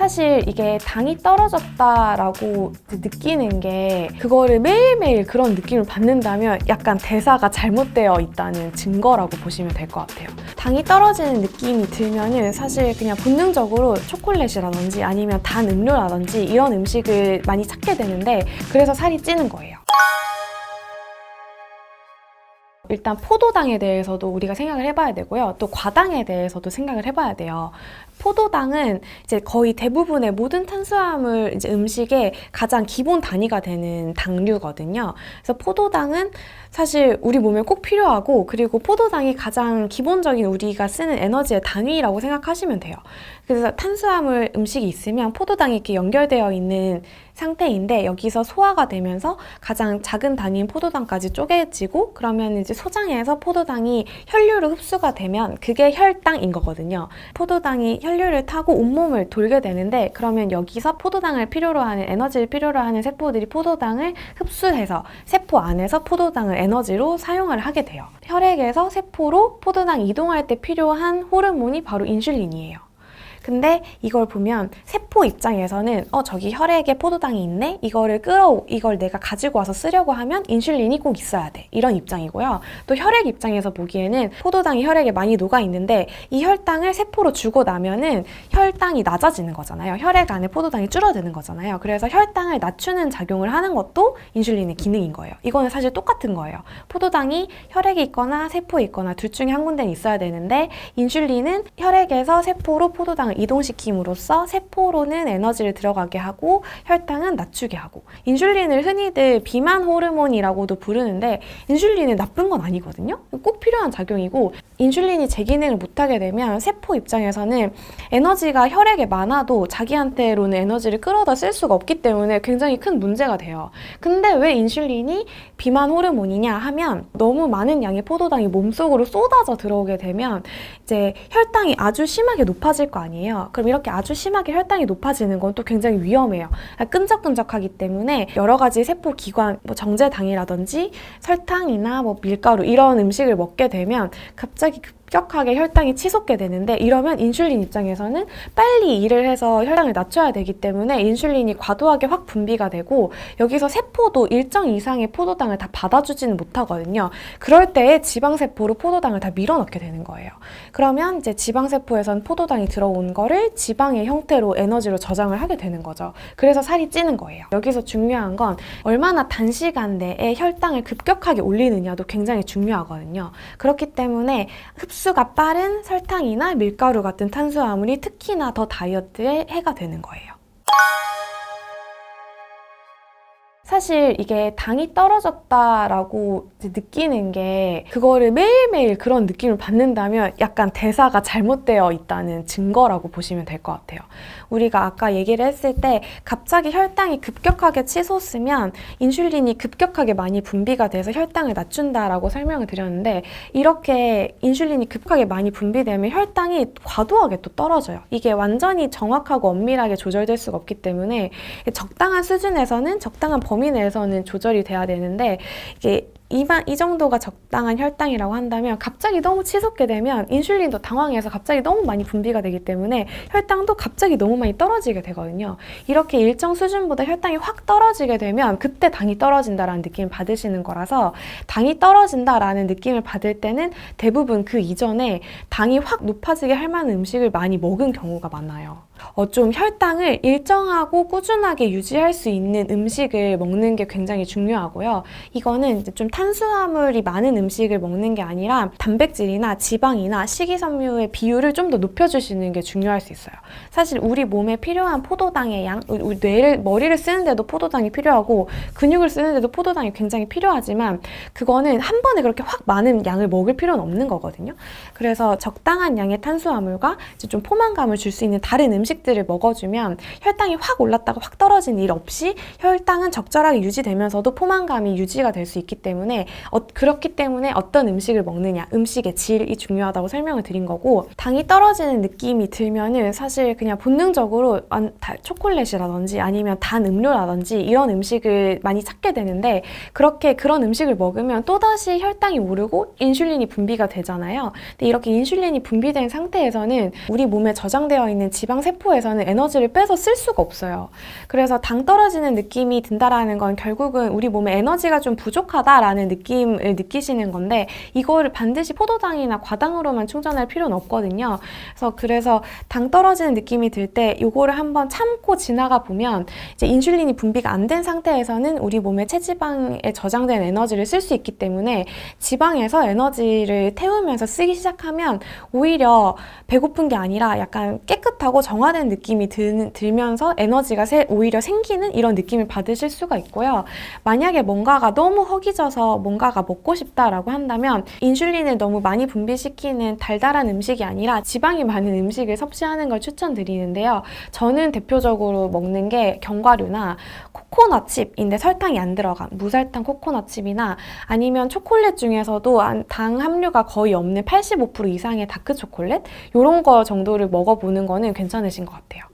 사실 이게 당이 떨어졌다라고 느끼는 게 그거를 매일매일 그런 느낌을 받는다면 약간 대사가 잘못되어 있다는 증거라고 보시면 될 것 같아요. 당이 떨어지는 느낌이 들면은 사실 그냥 본능적으로 초콜릿이라든지 아니면 단 음료라든지 이런 음식을 많이 찾게 되는데 그래서 살이 찌는 거예요. 일단 포도당에 대해서도 우리가 생각을 해봐야 되고요. 또 과당에 대해서도 생각을 해봐야 돼요. 포도당은 이제 거의 대부분의 모든 탄수화물 이제 음식의 가장 기본 단위가 되는 당류거든요. 그래서 포도당은 사실 우리 몸에 꼭 필요하고, 그리고 포도당이 가장 기본적인 우리가 쓰는 에너지의 단위라고 생각하시면 돼요. 그래서 탄수화물 음식이 있으면 포도당이 이렇게 연결되어 있는 상태인데 여기서 소화가 되면서 가장 작은 단위인 포도당까지 쪼개지고, 그러면 이제 소장에서 포도당이 혈류로 흡수가 되면 그게 혈당인 거거든요. 포도당이 혈류를 타고 온몸을 돌게 되는데, 그러면 여기서 포도당을 필요로 하는, 에너지를 필요로 하는 세포들이 포도당을 흡수해서 세포 안에서 포도당을 에너지로 사용을 하게 돼요. 혈액에서 세포로 포도당이 이동할 때 필요한 호르몬이 바로 인슐린이에요. 근데 이걸 보면 세포 입장에서는 저기 혈액에 포도당이 있네? 이걸 내가 가지고 와서 쓰려고 하면 인슐린이 꼭 있어야 돼. 이런 입장이고요. 또 혈액 입장에서 보기에는 포도당이 혈액에 많이 녹아 있는데 이 혈당을 세포로 주고 나면은 혈당이 낮아지는 거잖아요. 혈액 안에 포도당이 줄어드는 거잖아요. 그래서 혈당을 낮추는 작용을 하는 것도 인슐린의 기능인 거예요. 이거는 사실 똑같은 거예요. 포도당이 혈액에 있거나 세포에 있거나 둘 중에 한 군데는 있어야 되는데, 인슐린은 혈액에서 세포로 포도당을 이동시킴으로써 세포로는 에너지를 들어가게 하고 혈당은 낮추게 하고, 인슐린을 흔히들 비만 호르몬이라고도 부르는데 인슐린은 나쁜 건 아니거든요. 꼭 필요한 작용이고, 인슐린이 제 기능을 못하게 되면 세포 입장에서는 에너지가 혈액에 많아도 자기한테로는 에너지를 끌어다 쓸 수가 없기 때문에 굉장히 큰 문제가 돼요. 근데 왜 인슐린이 비만 호르몬이냐 하면, 너무 많은 양의 포도당이 몸속으로 쏟아져 들어오게 되면 이제 혈당이 아주 심하게 높아질 거 아니에요. 그럼 이렇게 아주 심하게 혈당이 높아지는 건 또 굉장히 위험해요. 끈적끈적하기 때문에 여러 가지 세포 기관, 정제당이라든지 설탕이나 밀가루 이런 음식을 먹게 되면 갑자기 급격하게 혈당이 치솟게 되는데, 이러면 인슐린 입장에서는 빨리 일을 해서 혈당을 낮춰야 되기 때문에 인슐린이 과도하게 확 분비가 되고, 여기서 세포도 일정 이상의 포도당을 다 받아주지는 못하거든요. 그럴 때 지방세포로 포도당을 다 밀어넣게 되는 거예요. 그러면 이제 지방세포에선 포도당이 들어온 거를 지방의 형태로 에너지로 저장을 하게 되는 거죠. 그래서 살이 찌는 거예요. 여기서 중요한 건 얼마나 단시간 내에 혈당을 급격하게 올리느냐도 굉장히 중요하거든요. 그렇기 때문에 흡수가 빠른 설탕이나 밀가루 같은 탄수화물이 특히나 더 다이어트에 해가 되는 거예요. 사실 이게 당이 떨어졌다라고 느끼는 게 그거를 매일매일 그런 느낌을 받는다면 약간 대사가 잘못되어 있다는 증거라고 보시면 될 것 같아요. 우리가 아까 얘기를 했을 때 갑자기 혈당이 급격하게 치솟으면 인슐린이 급격하게 많이 분비가 돼서 혈당을 낮춘다라고 설명을 드렸는데, 이렇게 인슐린이 급하게 많이 분비되면 혈당이 과도하게 또 떨어져요. 이게 완전히 정확하고 엄밀하게 조절될 수가 없기 때문에 적당한 수준에서는, 적당한 범위 내에서는 조절이 돼야 되는데, 이게 이 정도가 적당한 혈당이라고 한다면 갑자기 너무 치솟게 되면 인슐린도 당황해서 갑자기 너무 많이 분비가 되기 때문에 혈당도 갑자기 너무 많이 떨어지게 되거든요. 이렇게 일정 수준보다 혈당이 확 떨어지게 되면 그때 당이 떨어진다라는 느낌을 받으시는 거라서, 당이 떨어진다라는 느낌을 받을 때는 대부분 그 이전에 당이 확 높아지게 할 만한 음식을 많이 먹은 경우가 많아요. 좀 혈당을 일정하고 꾸준하게 유지할 수 있는 음식을 먹는 게 굉장히 중요하고요. 이거는 이제 좀 탄수화물이 많은 음식을 먹는 게 아니라 단백질이나 지방이나 식이섬유의 비율을 좀 더 높여주시는 게 중요할 수 있어요. 사실 우리 몸에 필요한 포도당의 양, 우리 머리를 쓰는데도 포도당이 필요하고 근육을 쓰는데도 포도당이 굉장히 필요하지만, 그거는 한 번에 그렇게 확 많은 양을 먹을 필요는 없는 거거든요. 그래서 적당한 양의 탄수화물과 이제 좀 포만감을 줄 수 있는 다른 음식들을 먹어주면 혈당이 확 올랐다가 확 떨어지는 일 없이 혈당은 적절하게 유지되면서도 포만감이 유지가 될 수 있기 때문에, 그렇기 때문에 어떤 음식을 먹느냐, 음식의 질이 중요하다고 설명을 드린 거고, 당이 떨어지는 느낌이 들면은 사실 그냥 본능적으로 초콜릿이라든지 아니면 단 음료라든지 이런 음식을 많이 찾게 되는데, 그런 음식을 먹으면 또다시 혈당이 오르고 인슐린이 분비가 되잖아요. 근데 이렇게 인슐린이 분비된 상태에서는 우리 몸에 저장되어 있는 지방세포 세포에서는 에너지를 빼서 쓸 수가 없어요. 그래서 당 떨어지는 느낌이 든다라는 건 결국은 우리 몸에 에너지가 좀 부족하다라는 느낌을 느끼시는 건데, 이거를 반드시 포도당이나 과당으로만 충전할 필요는 없거든요. 그래서 당 떨어지는 느낌이 들 때 요거를 한번 참고 지나가 보면 이제 인슐린이 분비가 안 된 상태에서는 우리 몸의 체지방에 저장된 에너지를 쓸 수 있기 때문에 지방에서 에너지를 태우면서 쓰기 시작하면 오히려 배고픈 게 아니라 약간 깨끗하고 정화된 느낌이 들면서 에너지가 오히려 생기는 이런 느낌을 받으실 수가 있고요. 만약에 뭔가가 너무 허기져서 뭔가가 먹고 싶다라고 한다면 인슐린을 너무 많이 분비시키는 달달한 음식이 아니라 지방이 많은 음식을 섭취하는 걸 추천드리는데요. 저는 대표적으로 먹는 게 견과류나 코코넛칩인데 설탕이 안 들어간 무설탕 코코넛칩이나 아니면 초콜릿 중에서도 당 함유가 거의 없는 85% 이상의 다크 초콜릿, 이런 거 정도를 먹어보는 거는 괜찮으신 것 같아요.